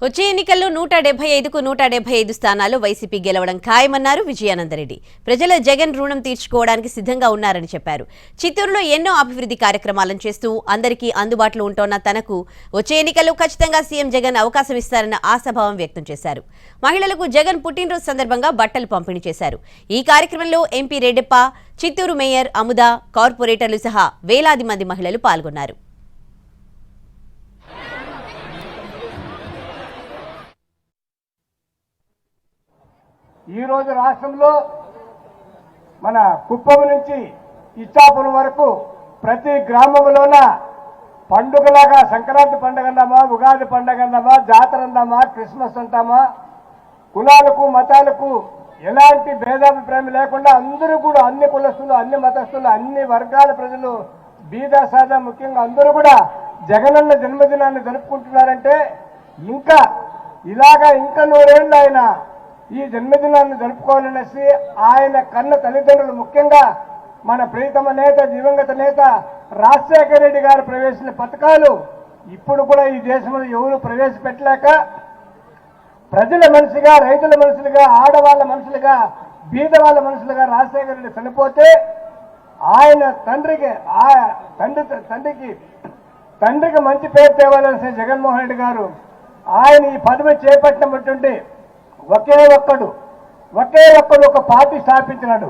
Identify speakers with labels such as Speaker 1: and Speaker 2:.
Speaker 1: వచ్చే ఎన్నికల్లో 175కు 175 స్థానాలు వైసీపీ గెలవడం ఖాయమన్నారు విజయానందరెడ్డి. ప్రజల జగన్ రుణం తీర్చుకోవడానికి సిద్ధంగా ఉన్నారని చెప్పారు. చిత్తూరులో ఎన్నో అభివృద్ధి కార్యక్రమాలను చేస్తూ అందరికీ అందుబాటులో ఉంటోన్న తనకు వచ్చే ఎన్నికల్లో ఖచ్చితంగా సీఎం జగన్ అవకాశం ఇస్తారన్న ఆశాభావం వ్యక్తం చేశారు. మహిళలకు జగన్ పుట్టినరోజు సందర్భంగా బట్టలు పంపిణీ చేశారు. ఈ కార్యక్రమంలో ఎంపీ రెడ్డప్ప, చిత్తూరు మేయర్ అముద, కార్పొరేటర్లు సహా వేలాది మంది మహిళలు పాల్గొన్నారు.
Speaker 2: ఈరోజు రాష్ట్రంలో మన కుప్పం నుంచి ఇచ్చాపురం వరకు ప్రతి గ్రామంలోన పండుగలాగా సంక్రాంతి పండుగ అందామా, ఉగాది పండుగ అందామా, జాతర అందామా, క్రిస్మస్ అంటామా, కులాలకు మతాలకు ఎలాంటి భేదాభిప్రాయం లేకుండా అందరూ కూడా అన్ని కులస్తులు, అన్ని మతస్థులు, అన్ని వర్గాల ప్రజలు, బీద సాదా ముఖ్యంగా అందరూ కూడా జగనన్న జన్మదినాన్ని జరుపుకుంటున్నారంటే ఇంకా ఇలాగా ఇంకా 100 ఏళ్ళు ఆయన ఈ జన్మదినాన్ని జరుపుకోవాలనేసి ఆయన కన్న తల్లిదండ్రులు, ముఖ్యంగా మన ప్రియతమ నేత, దివంగత నేత రాజశేఖర రెడ్డి గారు ప్రవేశించిన పథకాలు ఇప్పుడు కూడా ఈ దేశంలో ఎవరు ప్రవేశపెట్టలేక ప్రజల మనిషిగా, రైతుల మనుషులుగా, ఆడవాళ్ళ మనుషులుగా, బీద వాళ్ళ మనుషులుగా రాజశేఖర రెడ్డి చనిపోతే ఆయన తండ్రికి మంచి పేరు తేవాలనేసి జగన్మోహన్ రెడ్డి గారు ఆయన ఈ పదవి చేపట్టినటువంటి ఒకే ఒక్కడు ఒక పార్టీ స్థాపించినాడు.